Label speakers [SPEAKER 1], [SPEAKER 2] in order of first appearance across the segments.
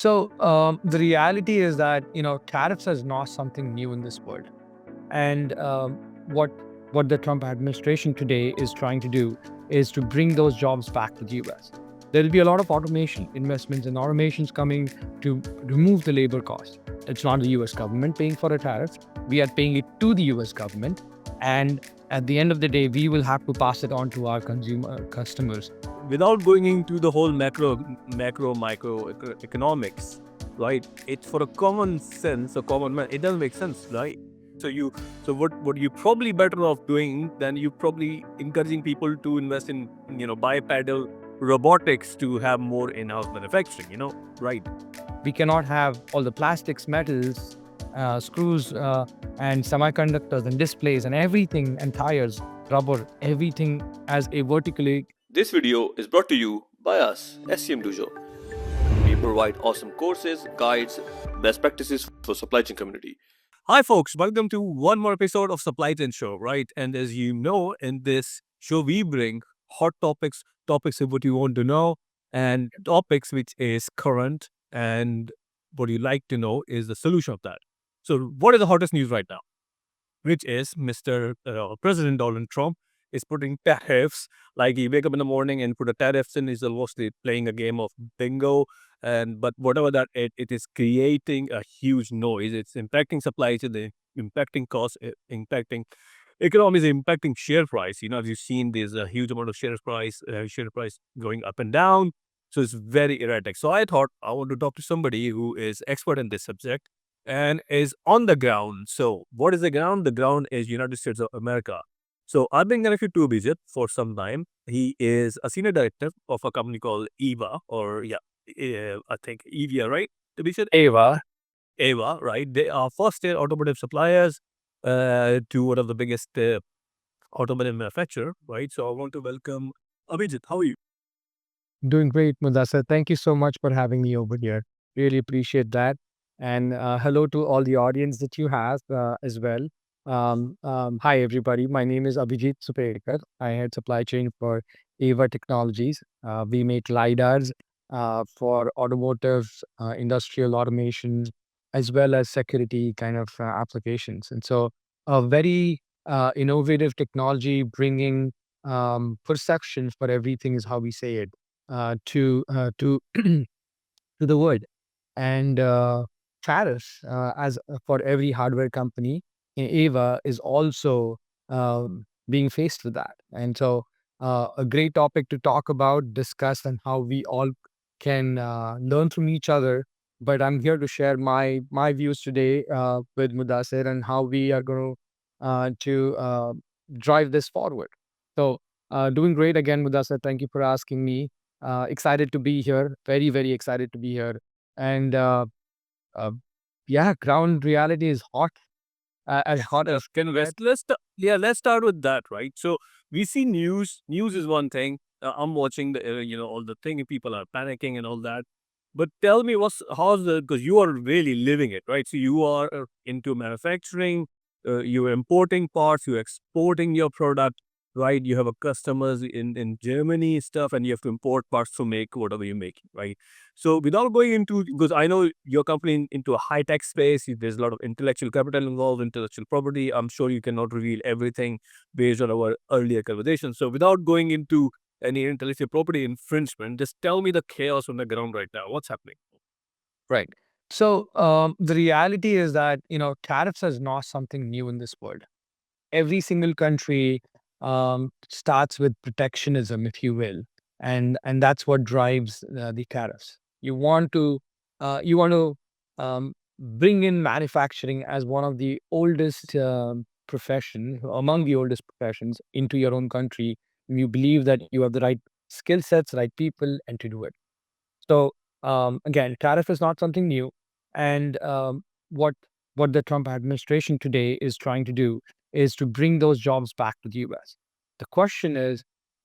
[SPEAKER 1] The reality is that tariffs is not something new in this world, and what what the Trump administration today is trying to do is to bring those jobs back to the U.S. There will be a lot of automation investments and automations coming to remove the labor cost. It's not the U.S. government paying for a tariff; we are paying it to the U.S. government, and at the end of the day, we will have to pass it on to our consumer customers.
[SPEAKER 2] Without going into the whole micro economics, right? It's for a common sense, a common man. It doesn't make sense, right? So what you probably better off doing than you probably encouraging people to invest in bipedal robotics to have more in-house manufacturing, right?
[SPEAKER 1] We cannot have all the plastics, metals, screws, and semiconductors and displays and everything and tires, rubber, everything as a vertically.
[SPEAKER 3] This video is brought to you by us, SCMDOJO. We provide awesome courses, guides, best practices for supply chain community.
[SPEAKER 2] Hi, folks. Welcome to one more episode of Supply Chain Show, right? And as you know, in this show, we bring hot topics of what you want to know, and topics which is current, and what you like to know is the solution of that. So, what is the hottest news right now? Which is Mr. President Donald Trump is putting tariffs. Like he wake up in the morning and put a tariffs in. He's almost playing a game of bingo. But whatever that it is creating a huge noise. It's impacting supply chain, impacting costs, impacting economies, impacting share price. As you've seen, there's a huge amount of share price going up and down. So it's very erratic. So I thought I want to talk to somebody who is expert in this subject and is on the ground. So what is the ground? The ground is United States of America. So I've been connected to Abhijit for some time. He is a senior director of a company called AEVA, or I think AEVA, right? Abhijit?
[SPEAKER 1] AEVA.
[SPEAKER 2] AEVA, right? They are first-tier automotive suppliers to one of the biggest automotive manufacturer, right? So I want to welcome Abhijit. How are you?
[SPEAKER 1] Doing great, Mudassar. Thank you so much for having me over here. Really appreciate that. And hello to all the audience that you have as well. Hi, everybody. My name is Abhijit Supekar. I head supply chain for AEVA Technologies. We make LiDARs for automotive, industrial automation, as well as security kind of applications. And so, a very innovative technology bringing perception for everything is how we say it to to the world. And tariffs, as for every hardware company, AVA is also being faced with that. And so, a great topic to talk about, discuss, and how we all can learn from each other. But I'm here to share my views today with Mudassir and how we are going to drive this forward. So, doing great again, Mudassir. Thank you for asking me. Excited to be here. Very, very excited to be here. And uh, yeah, ground reality is hot. As hot as
[SPEAKER 2] Can let's start with that, right? So we see news. News is one thing. I'm watching the all the thing. People are panicking and all that. But tell me, how's the, because you are really living it, right? So you are into manufacturing. You're importing parts. You're exporting your product, right? You have a customers in Germany stuff, and you have to import parts to make whatever you're making, right? So without going into, because I know your company into a high tech space, there's a lot of intellectual capital involved, intellectual property. I'm sure you cannot reveal everything based on our earlier conversation. So without going into any intellectual property infringement, just tell me the chaos on the ground right now. What's happening?
[SPEAKER 1] right. So the reality is that tariffs is not something new in this world. Every single country starts with protectionism, if you will, and that's what drives the tariffs. You want to bring in manufacturing as one of the oldest profession among the oldest professions into your own country. You believe that you have the right skill sets, right people, and to do it. So again, tariff is not something new, and what what the Trump administration today is trying to do is to bring those jobs back to the U.S. The question is,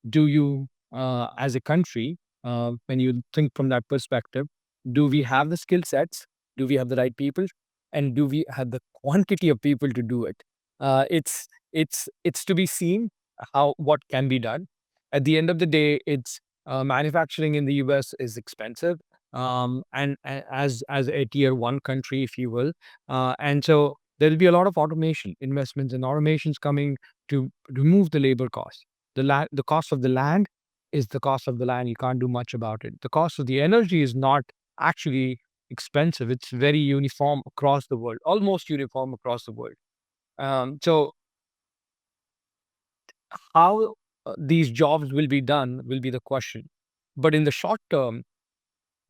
[SPEAKER 1] do you, as a country, when you think from that perspective, do we have the skill sets? Do we have the right people? And do we have the quantity of people to do it? It's to be seen how what can be done. At the end of the day, it's manufacturing in the US is expensive. as a tier one country, if you will. And so there will be a lot of automation investments and automations coming to remove the labor cost. The cost of the land is the cost of the land. You can't do much about it. The cost of the energy is not actually expensive. It's very uniform across the world, almost uniform across the world. So how these jobs will be done will be the question. But in the short term,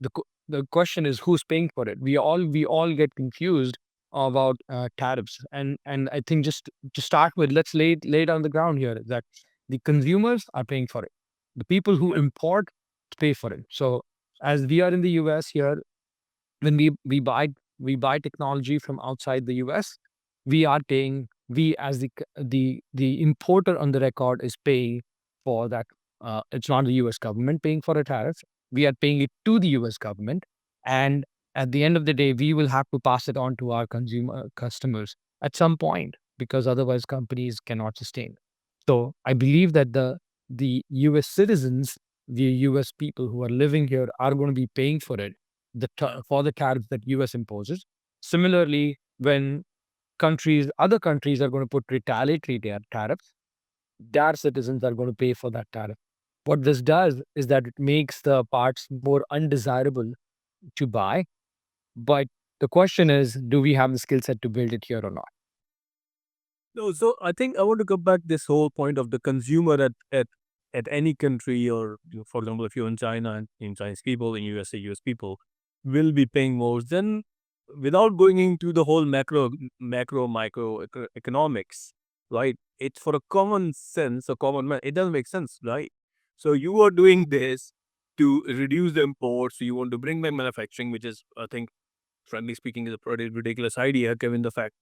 [SPEAKER 1] the question is who's paying for it. We all get confused about tariffs, and I think just to start with, let's lay down the ground here that the consumers are paying for it. The people who import pay for it. So as we are in the US here, when we buy technology from outside the US, we are paying. We as the importer on the record is paying for that. It's not the US government paying for a tariff. We are paying it to the US government, and at the end of the day, we will have to pass it on to our consumer customers at some point because otherwise companies cannot sustain. So I believe that the US citizens, the US people who are living here, are going to be paying for it for the tariffs that US imposes. Similarly, when other countries are going to put retaliatory tariffs, their citizens are going to pay for that tariff. What this does is that it makes the parts more undesirable to buy. But the question is, do we have the skill set to build it here or not?
[SPEAKER 2] No, so I think I want to come back this whole point of the consumer at any country, or for example, if you're in China and in Chinese people, in USA, US people will be paying more. Then, without going into the whole micro economics, right? It's for a common sense, a common man. It doesn't make sense, right? So you are doing this to reduce the imports. So you want to bring back manufacturing, which is, I think, frankly speaking, is a pretty ridiculous idea, given the fact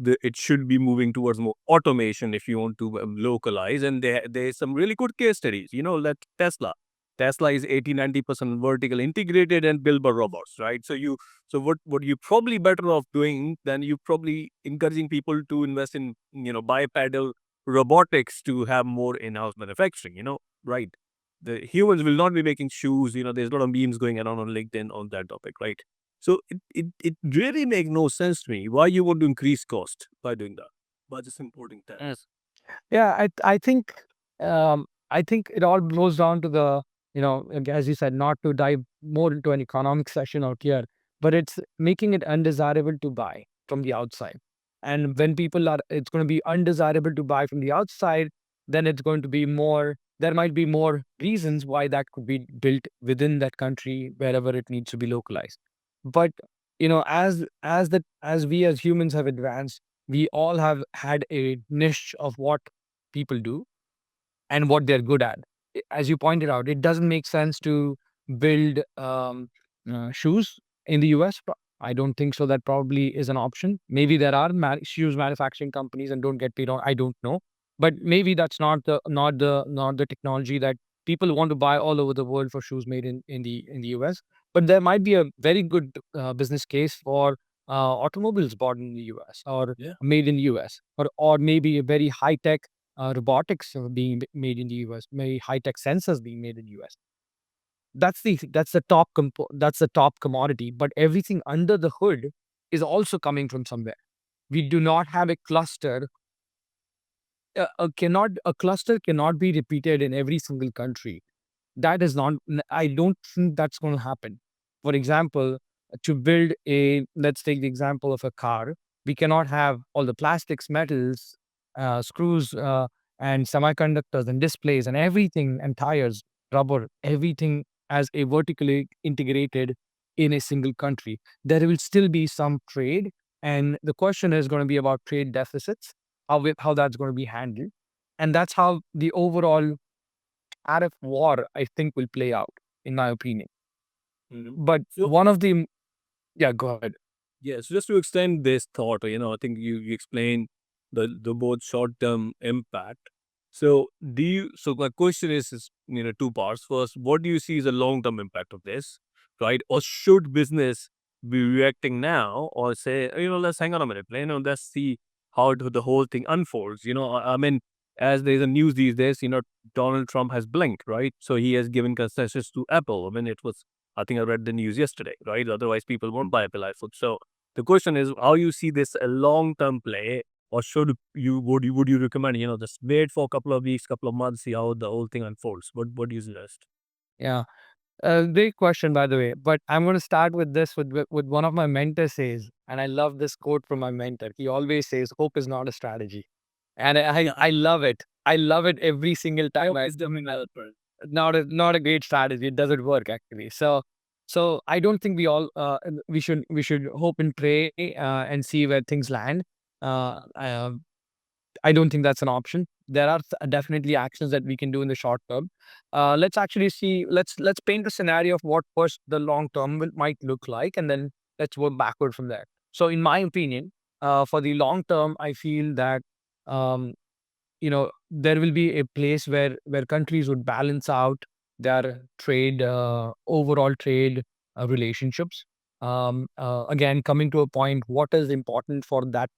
[SPEAKER 2] it should be moving towards more automation if you want to localize. And there's some really good case studies. That Tesla is 80-90% vertical integrated and built by robots, right? So what you probably better off doing than you probably encouraging people to invest in bipedal robotics to have more in-house manufacturing, right? The humans will not be making shoes. There's a lot of memes going around on LinkedIn on that topic, right? So it really makes no sense to me why you want to increase cost by doing that, by just importing that.
[SPEAKER 1] Yeah, I think it all blows down to as you said, not to dive more into an economic session out here, but it's making it undesirable to buy from the outside. And when it's going to be undesirable to buy from the outside, then it's going to be more. There might be more reasons why that could be built within that country wherever it needs to be localized. But as we as humans have advanced, we all have had a niche of what people do and what they're good at. As you pointed out, it doesn't make sense to build shoes in the US. I don't think so. That probably is an option. Maybe there are shoes manufacturing companies, and don't get me wrong, I don't know. But maybe that's not the technology that people want to buy all over the world for shoes made in the US. But there might be a very good business case for automobiles bought in the US or made in the US, or maybe a very high tech robotics being made in the US, maybe high tech sensors being made in the US. That's the top commodity, but everything under the hood is also coming from somewhere. We do not have a cluster. A cluster cannot be repeated in every single country. That is not. I don't think that's going to happen. For example, to build let's take the example of a car. We cannot have all the plastics, metals, screws, and semiconductors and displays and everything, and tires, rubber, everything as a vertically integrated in a single country. There will still be some trade, and the question is going to be about trade deficits, how that's going to be handled, and that's how the overall tariff war, I think, will play out, in my opinion. But
[SPEAKER 2] So
[SPEAKER 1] one of the yeah, go ahead.
[SPEAKER 2] yeah, so just to extend this thought, I think you explained the both short term impact. So so my question is two parts. First, what do you see as a long term impact of this, right? Or should business be reacting now, or say, let's hang on a minute, let's see how the whole thing unfolds. I mean, as there's a news these days, Donald Trump has blinked, right? So he has given concessions to Apple. I mean, it was I think I read the news yesterday, right? Otherwise, people won't buy Apple iPhone. So the question is, how you see this a long-term play, or would you recommend, just wait for a couple of weeks, couple of months, see how the whole thing unfolds? What do you suggest?
[SPEAKER 1] Yeah. Great question, by the way. But I'm going to start with this with one of my mentors says, and I love this quote from my mentor. He always says, "Hope is not a strategy," and I love it. I love it every single time. Not a great strategy. It doesn't work actually. So I don't think we should hope and pray and see where things land. Uh, uh, I don't think that's an option. There are definitely actions that we can do in the short term. Let's actually see. Let's paint a scenario of what first the long term might look like, and then let's work backward from there. So, in my opinion, for the long term, I feel that um, there will be a place where countries would balance out their trade overall trade relationships. Again, coming to a point, what is important for that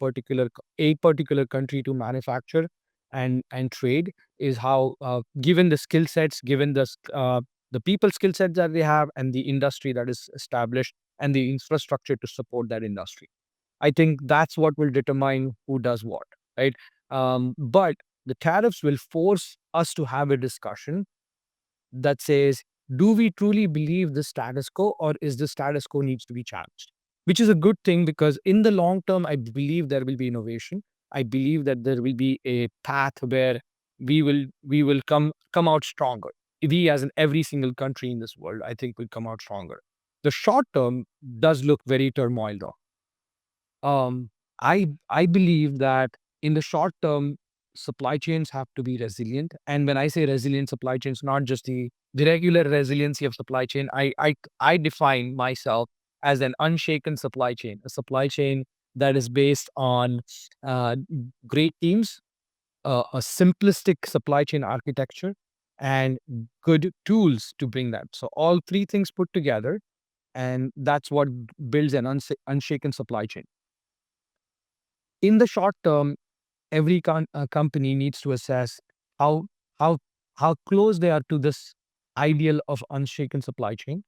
[SPEAKER 1] a particular country to manufacture and trade is how, given the skill sets, given the people skill sets that they have, and the industry that is established, and the infrastructure to support that industry. I think that's what will determine who does what, right? But the tariffs will force us to have a discussion that says, do we truly believe the status quo, or is the status quo needs to be challenged? Which is a good thing, because in the long term, I believe there will be innovation. I believe that there will be a path where we will come out stronger. We, as in every single country in this world, I think will come out stronger. The short term does look very turmoil though. um, I believe that in the short term, supply chains have to be resilient. And when I say resilient supply chains, not just the regular resiliency of supply chain. I define myself as an unshaken supply chain, a supply chain that is based on uh, great teams, a simplistic supply chain architecture, and good tools to bring that. So all three things put together, and that's what builds an unshaken supply chain. In the short term, every company needs to assess how how how close they are to this ideal of unshaken supply chain,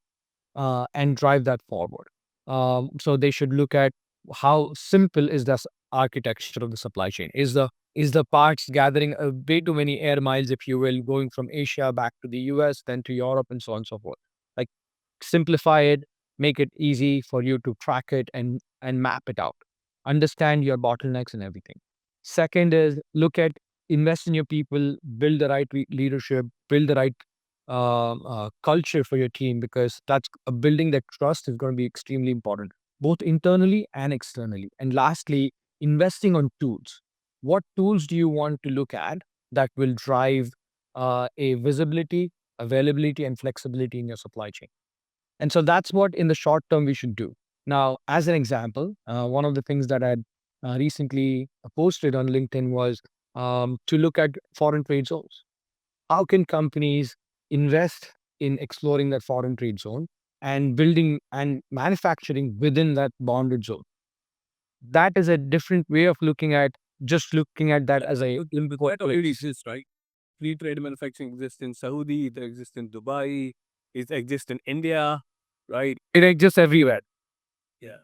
[SPEAKER 1] and drive that forward. So they should look at how simple is this architecture of the supply chain. Is the parts gathering way too many air miles, if you will, going from Asia back to the US, then to Europe, and so on and so forth. Like, simplify it, make it easy for you to track it and map it out. Understand your bottlenecks and everything. Second is, look at, invest in your people, build the right leadership, build the right culture for your team, because that's building that trust is going to be extremely important, both internally and externally. And lastly, investing on tools. What tools do you want to look at that will drive a visibility, availability, and flexibility in your supply chain? And so that's what in the short term we should do. Now, as an example, one of the things that I had recently posted on LinkedIn was to look at foreign trade zones. How can companies invest in exploring that foreign trade zone and building and manufacturing within that bounded zone? That is a different way of looking at, just looking at that as a
[SPEAKER 2] That already exists, right? Free trade manufacturing exists in Saudi, it exists in Dubai, it exists in India, right?
[SPEAKER 1] it exists everywhere.
[SPEAKER 2] Yeah.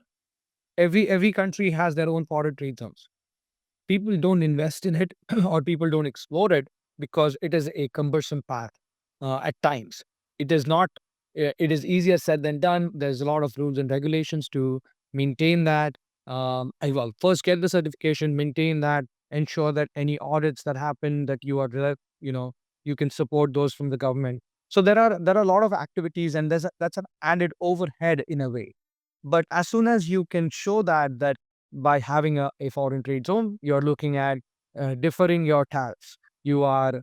[SPEAKER 1] Every country has their own foreign trade zones. People don't invest in it or people don't explore it because it is a cumbersome path at times. It is not, it is easier said than done. There's a lot of rules and regulations to maintain that. Well, first get the certification, maintain that, ensure that any audits that happen, that you are, you can support those from the government. So there are a lot of activities, and that's an added overhead in a way. But as soon as you can show that by having a foreign trade zone, you're looking at deferring your tariffs. You are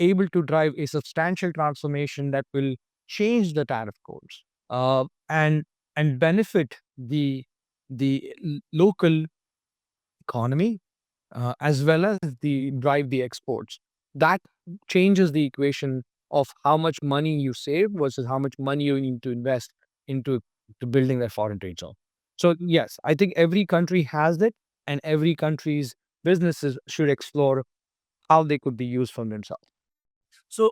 [SPEAKER 1] able to drive a substantial transformation that will change the tariff codes, and benefit the local economy, as well as the drive the exports. That changes the equation of how much money you save versus how much money you need to invest into to building that foreign trade zone. So yes, I think every country has it, and every country's businesses should explore how they could be used for themselves.
[SPEAKER 2] So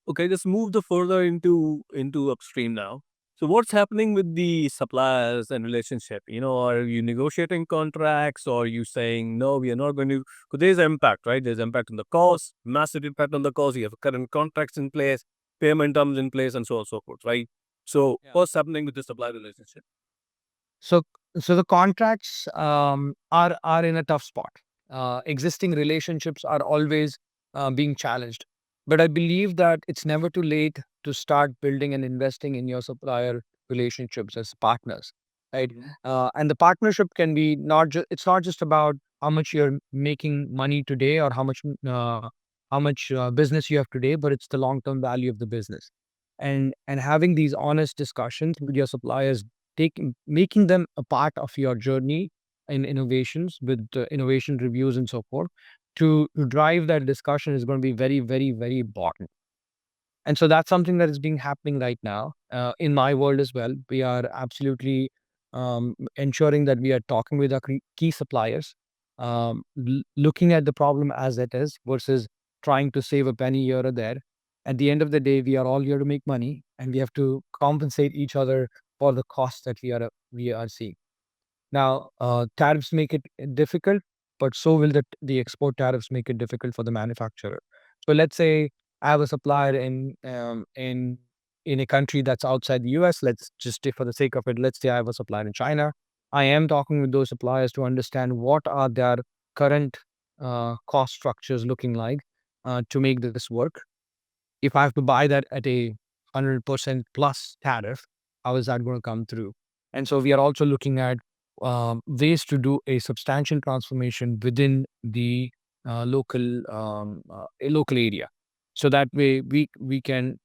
[SPEAKER 2] Okay, just move the further into upstream now. So what's happening with the suppliers and relationship? Are you negotiating contracts, or are you saying no, we are not going to? Because there's impact, right? There's impact on the cost, massive impact on the cost. You have current contracts in place, payment terms in place, and so on and so forth, right? So what's happening with the supplier relationship?
[SPEAKER 1] So, so the contracts are in a tough spot. Existing relationships are always being challenged, but I believe that it's never too late to start building and investing in your supplier relationships as partners, right?
[SPEAKER 2] Mhm.
[SPEAKER 1] And the partnership can be not just it's not just about how much you're making money today or how much business you have today, but it's the long term value of the business. And having these honest discussions with your suppliers, making them a part of your journey in innovations with innovation reviews and so forth to drive that discussion is going to be very, very, very important. And so that's something that is being happening right now in my world as well. We are absolutely ensuring that we are talking with our key suppliers, looking at the problem as it is versus trying to save a penny here or there. At the end of the day, we are all here to make money, and we have to compensate each other for the costs that we are seeing. Now, tariffs make it difficult, but so will the export tariffs make it difficult for the manufacturer. So let's say I have a supplier in a country that's outside the US. Let's just for the sake of it, let's say I have a supplier in China. I am talking with those suppliers to understand what are their current cost structures looking like to make this work. If I have to buy that at a 100% plus tariff, how is that going to come through? And so we are also looking at ways to do a substantial transformation within the local area, so that way we can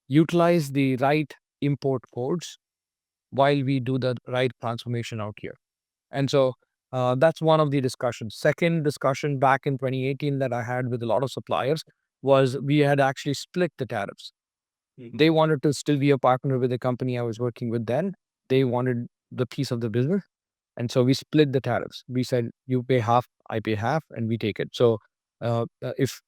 [SPEAKER 1] utilize the right import codes while we do the right transformation out here. And so that's one of the discussions. Second discussion back in 2018 that I had with a lot of suppliers was we had actually split the tariffs. They wanted to still be a partner with the company I was working with then. They wanted the piece of the business. And so we split the tariffs. We said, you pay half, I pay half, and we take it. So if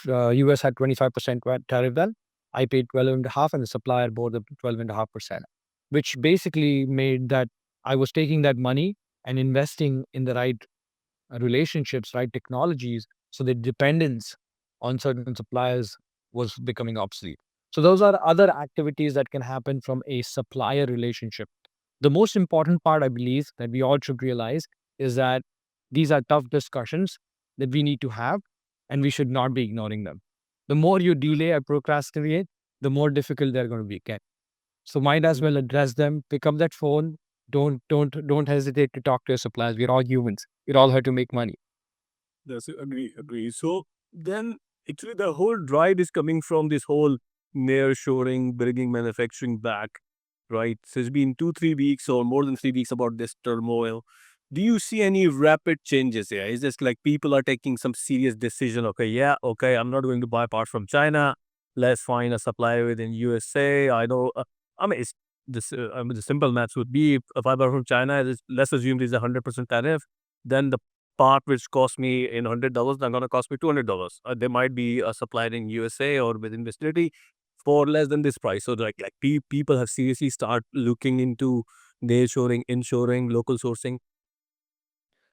[SPEAKER 1] US had 25% tariff, then I paid 12 and a half, and the supplier bore the 12.5%, which basically made that I was taking that money and investing in the right relationships, right technologies, so the dependence on certain suppliers was becoming obsolete. So those are other activities that can happen from a supplier relationship. The most important part, I believe, that we all should realize is that these are tough discussions that we need to have, and we should not be ignoring them. The more you delay or procrastinate, the more difficult they're going to become. So might as well address them. Pick up that phone. Don't hesitate to talk to your suppliers. We're all humans. We're all here to make money.
[SPEAKER 2] That's agree. So then, actually, the whole drive is coming from this whole nearshoring, bringing manufacturing back, right? So it's been 2, 3 weeks or more than 3 weeks about this turmoil. Do you see any rapid changes here? Is this like people are taking some serious decision? Okay, yeah, okay, I'm not going to buy parts from China. Let's find a supplier within USA. I know. I mean, it's this. I mean, the simple maths would be if I buy from China, let's assume there's 100% tariff. Then the part which cost me in $100, they're gonna cost me $200. There might be a supplier in USA or within vicinity for less than this price. So people have seriously start looking into nearshoring, inshoring, local sourcing.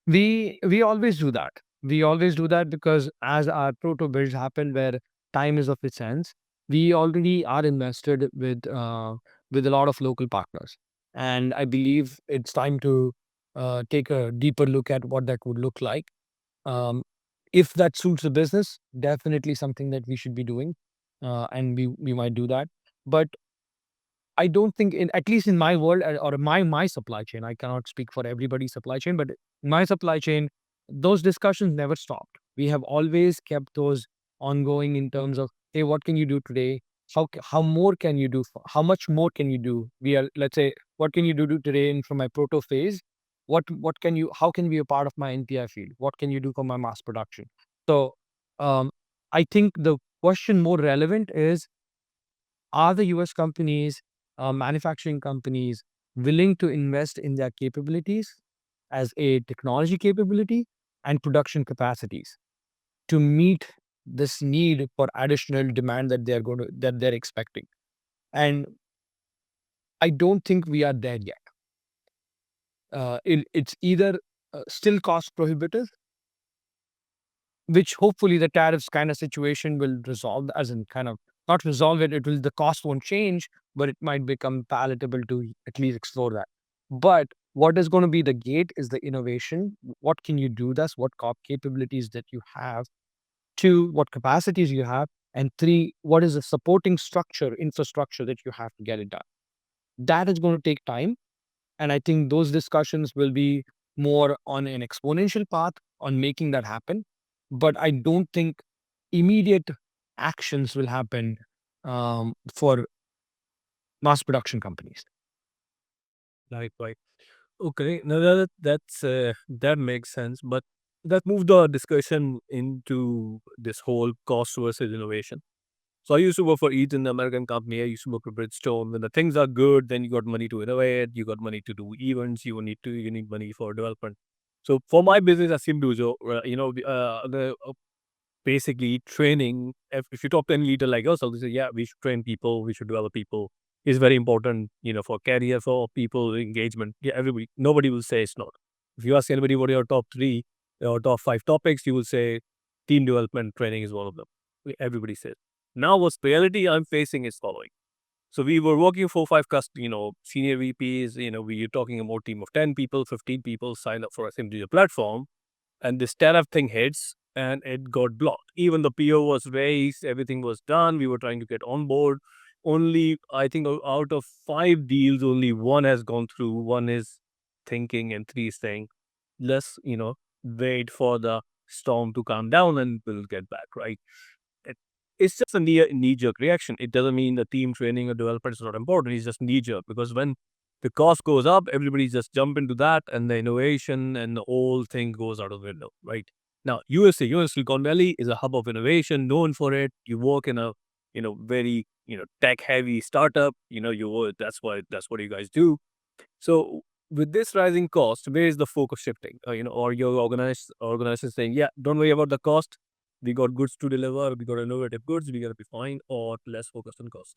[SPEAKER 1] We always do that. We always do that because as our proto builds happen where time is of its ends, we already are invested with a lot of local partners, and I believe it's time to take a deeper look at what that would look like. If that suits the business, definitely something that we should be doing, and we might do that. But I don't think in at least in my world or my supply chain, I cannot speak for everybody's supply chain, but in my supply chain, those discussions never stopped. We have always kept those ongoing in terms of, hey, what can you do today? How more can you do? How much more can you do? We are, let's say, what can you do today in from my proto phase? What can you? How can you be a part of my NPI field? What can you do for my mass production? So, um, I think the question more relevant is, are the US companies, manufacturing companies, willing to invest in their capabilities as a technology capability and production capacities to meet this need for additional demand that they're expecting. And I don't think we are there yet. It's either still cost prohibitive, which hopefully the tariffs kind of situation will resolve, as in kind of not resolve it. It will, the cost won't change, but it might become palatable to at least explore that. But what is going to be the gate is the innovation. What can you do? That's what capabilities that you have. Two, what capacities you have. And three, what is the supporting infrastructure that you have to get it done? That is going to take time. And I think those discussions will be more on an exponential path on making that happen. But I don't think immediate actions will happen for mass production companies.
[SPEAKER 2] Right. Okay, now that makes sense. But that moved the discussion into this whole cost versus innovation. So I used to work for Eaton, American company. I used to work for Bridgestone. When the things are good, then you got money to innovate. You got money to do events. You need money for development. So for my business, SCMDOJO, basically training. If you talk to any leader like us, they'll say, yeah, we should train people. We should develop people. It's very important, for career, for people, engagement. Yeah, nobody will say it's not. If you ask anybody what are your top 3 or top 5 topics, you will say team development training is one of them. Everybody says. Now, what's reality I'm facing is following. So we were working for 5 senior VPs. We are talking about team of 10 people, 15 people sign up for a SMDO platform, and this tariff thing hits and it got blocked. Even the PO was raised, everything was done. We were trying to get on board. Only, I think, out of 5 deals, only 1 has gone through. 1 is thinking, and 3 is saying, let's, wait for the storm to calm down and we'll get back, right? It- It's just a knee-jerk reaction. It doesn't mean the team training or developer is not important. It's just knee-jerk, because when the cost goes up, everybody just jump into that, and the innovation and the whole thing goes out of the window, right? Now, US Silicon Valley is a hub of innovation, known for it. You work in a, very, tech-heavy startup. That's what you guys do. So with this rising cost, where is the focus shifting? Or your organization saying, yeah, don't worry about the cost. We got goods to deliver. We got innovative goods. We got to be fine. Or less focused on cost.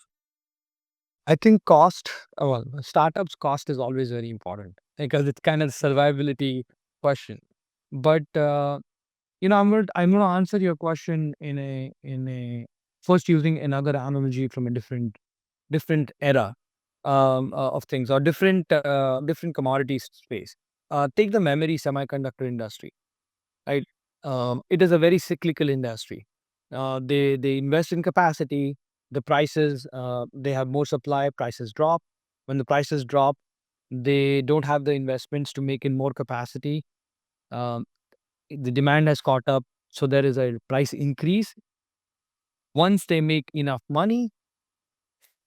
[SPEAKER 1] I think cost, well, startups cost is always very important because it's kind of a survivability question. But I'm going to answer your question in a first using another analogy from a different era of things, or different commodity space. Take the memory semiconductor industry, right? It is a very cyclical industry. They invest in capacity. The prices, they have more supply. Prices drop. When the prices drop, they don't have the investments to make in more capacity. Um, the demand has caught up, so there is a price increase. Once they make enough money,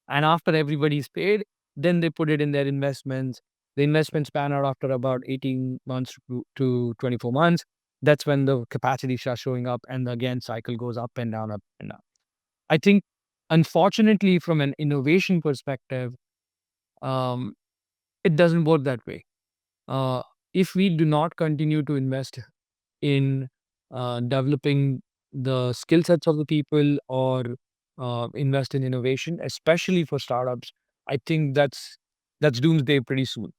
[SPEAKER 1] and after everybody's paid, then they put it in their investments. The investments pan out after about 18 months to 24 months. That's when the capacity starts showing up, and again, cycle goes up and down, up and down. I think, unfortunately, from an innovation perspective, um, it doesn't work that way. Uh, if we do not continue to invest in developing the skill sets of the people, or invest in innovation, especially for startups, I think that's doomsday pretty soon.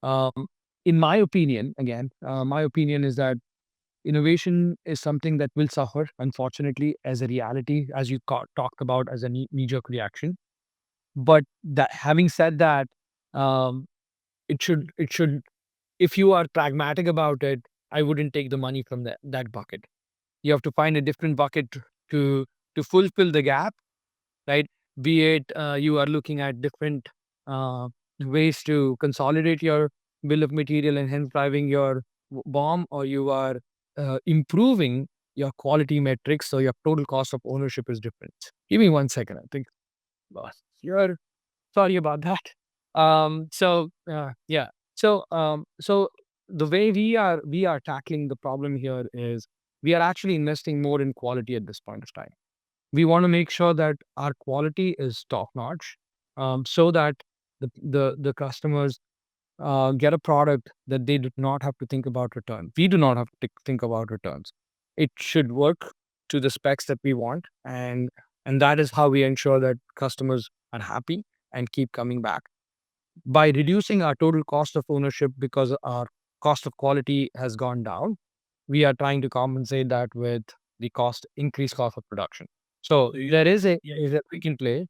[SPEAKER 1] Um, in my opinion, again, my opinion is that innovation is something that will suffer, unfortunately, as a reality, as you talked about, as a knee-jerk reaction. But that, having said that, um, it should, if you are pragmatic about it, I wouldn't take the money from that bucket. You have to find a different bucket to to fulfill the gap, right? Be it you are looking at different uh, ways to consolidate your bill of material and hence driving your BOM, or you are improving your quality metrics, so your total cost of ownership is different. Give me 1 second. I think, boss, you're sorry about that. Yeah. So the way we are tackling the problem here is we are actually investing more in quality at this point of time. We want to make sure that our quality is top notch, so that the customers get a product that they do not have to think about return. We do not have to think about returns. It should work to the specs that we want, and that is how we ensure that customers are happy and keep coming back. By reducing our total cost of ownership because our cost of quality has gone down, we are trying to compensate that with the increased cost of production. So there is a quick in play,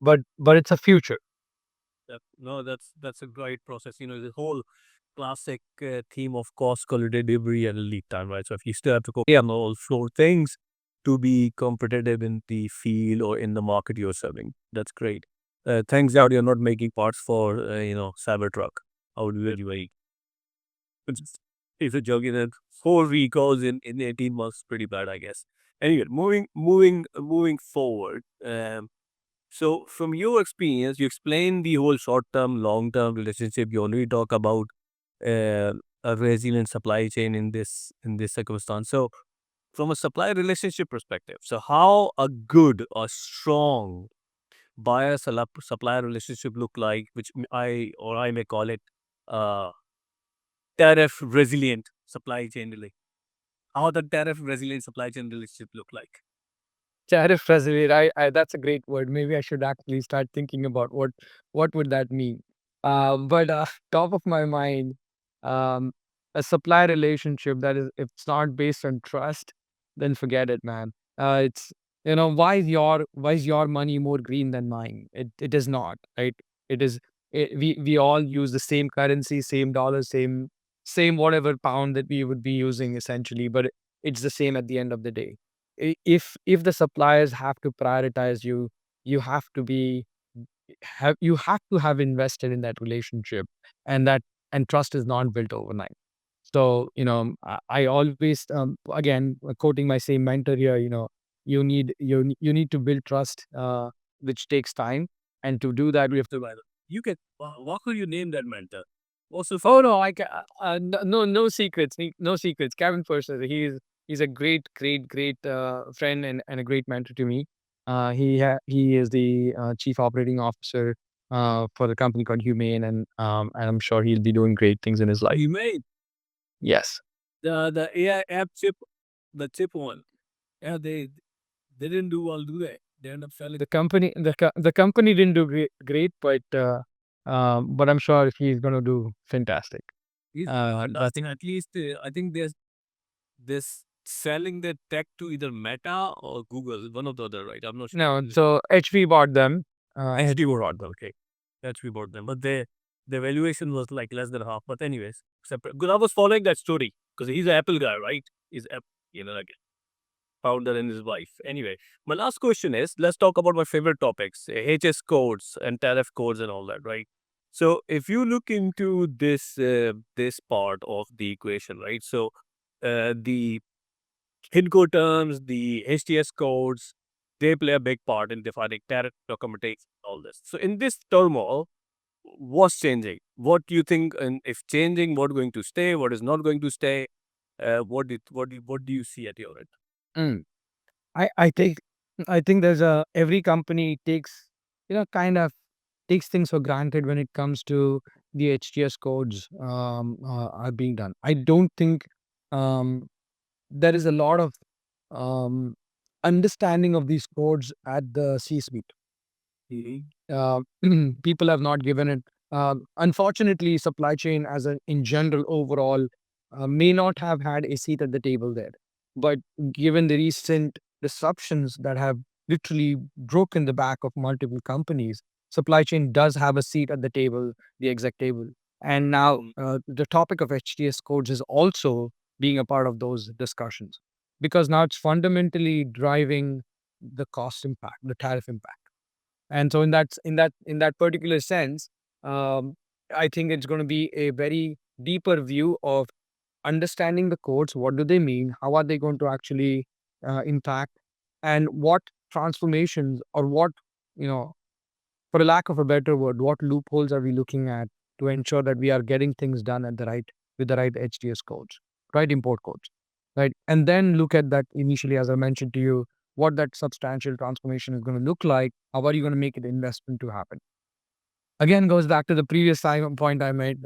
[SPEAKER 1] but it's a future.
[SPEAKER 2] No, that's a great process. The whole classic theme of cost, quality, delivery, and lead time, right? So if you still have to go on all four things to be competitive in the field or in the market you're serving, that's great. Thanks out you're not making parts for Cybertruck. I would be very it's a joke. 4 recalls in 18 months, pretty bad, I guess. Anyway, moving forward. So, from your experience, you explain the whole short-term, long-term relationship. You only talk about uh, a resilient supply chain in this circumstance. So, from a supply relationship perspective, so how a good or strong buyer-supplier relationship look like, which I may call it uh, tariff-resilient supply chain relationship. How the tariff-resilient supply chain relationship look like?
[SPEAKER 1] Tariff resilient. That's a great word. Maybe I should actually start thinking about what would that mean. But top of my mind, um, a supply relationship that is, if it's not based on trust, then forget it, man. It's why is your money more green than mine? It is not, right? It is. We all use the same currency, same dollar, same whatever pound that we would be using essentially, but it's the same at the end of the day. If the suppliers have to prioritize you, you have to be you have to have invested in that relationship, and trust is not built overnight. So I always, again, quoting my same mentor here, you need to build trust, which takes time, and to do that we have to.
[SPEAKER 2] You can. What could you name that mentor? Also,
[SPEAKER 1] Oh no, no secrets, no secrets. Kevin Purser, he's a great friend and a great mentor to me. He is the chief operating officer for the company called Humane, and I'm sure he'll be doing great things in his life.
[SPEAKER 2] you made
[SPEAKER 1] Yes,
[SPEAKER 2] the AI app chip, the chip one. Yeah, they didn't do well, do they? They end up selling.
[SPEAKER 1] the company didn't do great, but I'm sure he's going to do fantastic.
[SPEAKER 2] He's
[SPEAKER 1] That's
[SPEAKER 2] fantastic. At least I think there's this selling the tech to either Meta or Google, one of the other, right? I'm not sure.
[SPEAKER 1] no. So HP bought them.
[SPEAKER 2] HD were on, okay. That's we bought them, but the valuation was like less than half. But anyways, separate. Because I was following that story because he's an Apple guy, right? He's Apple, like founder and his wife. Anyway, my last question is, let's talk about my favorite topics, HS codes and tariff codes and all that, right? So if you look into this part of the equation, right? So the Incoterms, the HTS codes, they play a big part in defining tariff documentation, all this. So in this turmoil, what's changing? What do you think? And if changing, what going to stay? What is not going to stay? What do you see at your end?
[SPEAKER 1] Mm. I think there's every company takes kind of takes things for granted when it comes to the HTS codes are being done. I don't think um, there is a lot of um, understanding of these codes at the C-suite. uh, People have not given it. Unfortunately, supply chain as in general overall may not have had a seat at the table there. But given the recent disruptions that have literally broken the back of multiple companies, supply chain does have a seat at the table, the exec table. And now the topic of HTS codes is also being a part of those discussions, because now it's fundamentally driving the cost impact, the tariff impact. And so in that particular sense, um, I think it's going to be a very deeper view of understanding the codes. What do they mean? How are they going to actually impact? And what transformations, or what, you know, for a lack of a better word, what loopholes are we looking at to ensure that we are getting things done at the right with the right HDS codes, right import codes, right? And then look at that initially, as I mentioned to you, what that substantial transformation is going to look like. How are you going to make it investment to happen? Again, goes back to the previous point I made.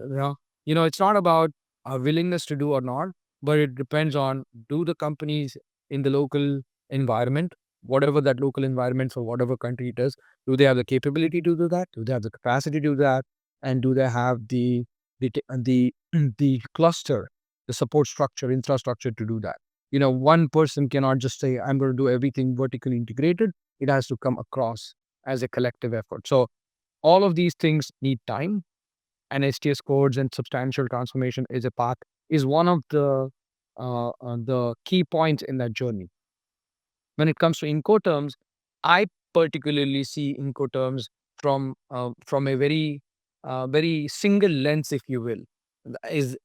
[SPEAKER 1] It's not about our willingness to do or not, but it depends on, do the companies in the local environment, whatever that local environment for whatever country it is. Do they have the capability to do that? Do they have the capacity to do that? And do they have the the cluster, the support structure, infrastructure to do that? One person cannot just say, I'm going to do everything vertically integrated. It has to come across as a collective effort. So all of these things need time, and STS codes and substantial transformation is one of the key points in that journey. When it comes to Incoterms, I particularly see Incoterms from a very single lens, if you will, is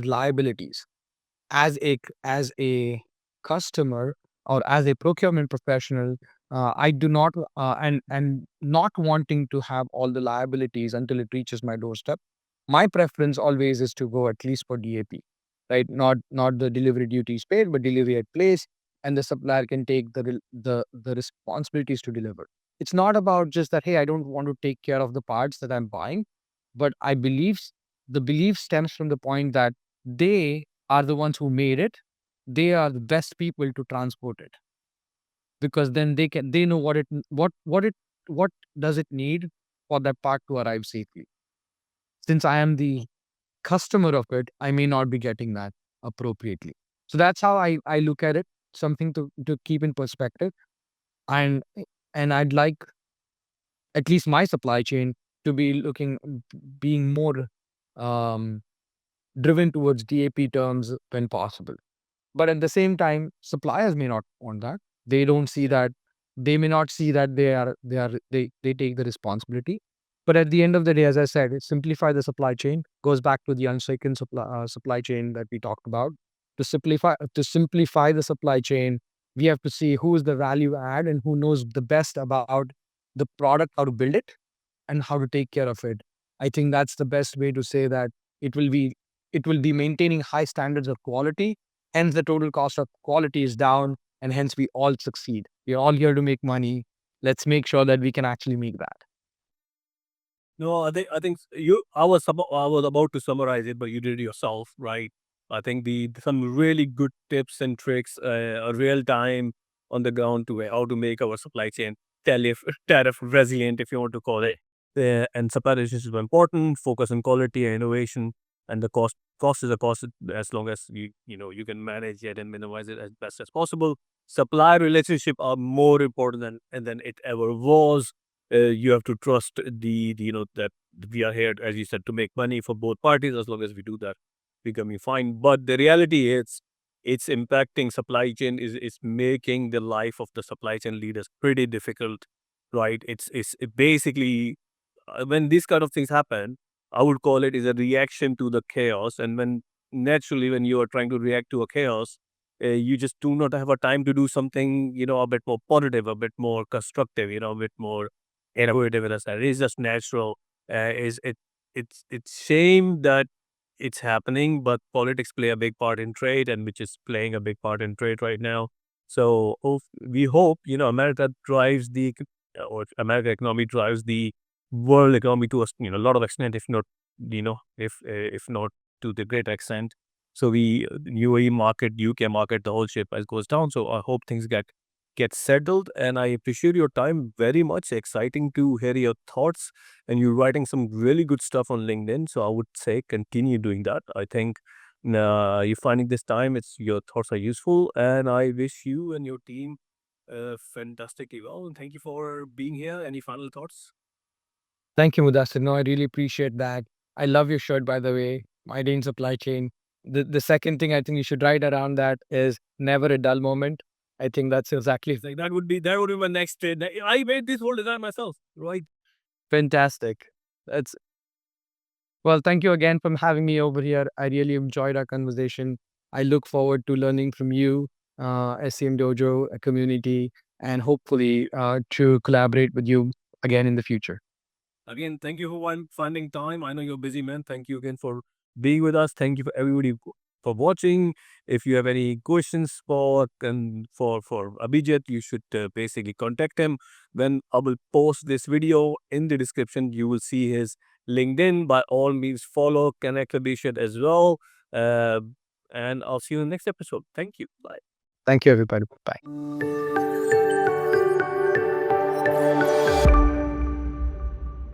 [SPEAKER 1] liabilities. As a customer or as a procurement professional, I do not and not wanting to have all the liabilities until it reaches my doorstep. My preference always is to go at least for DAP, right? Not the delivery duties paid, but delivery at place, and the supplier can take the responsibilities to deliver. It's not about just that, hey, I don't want to take care of the parts that I'm buying, but the belief stems from the point that they are the ones who made it. They are the best people to transport it, because then they know what does it need for that part to arrive safely. Since I am the customer of it, I may not be getting that appropriately. So that's how I look at it. Something to keep in perspective. And I'd like at least my supply chain to be being more um, driven towards DAP terms when possible. But at the same time, suppliers may not want that. They don't see that. They may not see that they take the responsibility. But at the end of the day, as I said, simplify the supply chain goes back to the Unshaken supply chain that we talked about. To simplify the supply chain, we have to see who is the value add and who knows the best about the product, how to build it, and how to take care of it. I think that's the best way to say that it will be it will be maintaining high standards of quality. Hence, the total cost of quality is down, and hence we all succeed. We're all here to make money. Let's make sure that we can actually make that.
[SPEAKER 2] No, I think you. I was about to summarize it, but you did it yourself, right? I think the some really good tips and tricks, real time on the ground to how to make our supply chain tariff resilient, if you want to call it. And supply relations is important. Focus on quality and innovation, and the cost is a cost as long as you can manage it and minimize it as best as possible. Supply relationship are more important than it ever was. You have to trust that we are here, as you said, to make money for both parties. As long as we do that, we're gonna be fine. But the reality is, it's impacting supply chain, is making the life of the supply chain leaders pretty difficult, right? It basically, when these kind of things happen, I would call it is a reaction to the chaos. And when you are trying to react to a chaos, you just do not have a time to do something, a bit more positive, a bit more constructive, a bit more innovative. In a sense, it's just natural. Is it? It's shame that it's happening, but politics play a big part in trade, and which is playing a big part in trade right now. So we hope America drives or American economy drives the world economy to a lot of extent, if not if not to the great extent. So we UAE market, UK market, the whole ship as goes down. So I hope things get settled. And I appreciate your time very much. Exciting to hear your thoughts. And you're writing some really good stuff on LinkedIn. So I would say continue doing that. I think you're finding this time, your thoughts are useful. And I wish you and your team fantastically well. And thank you for being here. Any final thoughts?
[SPEAKER 1] Thank you, Mudassir. No, I really appreciate that. I love your shirt, by the way. My day in supply chain. The second thing I think you should write around that is never a dull moment. I think that's exactly
[SPEAKER 2] Like that would be my next. I made this whole design myself, right?
[SPEAKER 1] fantastic. That's Well, thank you again for having me over here. I really enjoyed our conversation. I look forward to learning from you, SCM Dojo, a community, and hopefully to collaborate with you again in the future.
[SPEAKER 2] Again, thank you for finding time. I know you're busy, man. Thank you again for being with us. Thank you for everybody for watching. If you have any questions for Abhijit, you should basically contact him. When I will post this video in the description, you will see his LinkedIn. By all means, follow, connect with Abhijit as well. Uh, and I'll see you in the next episode. Thank you. Bye.
[SPEAKER 1] Thank you, everybody. Bye.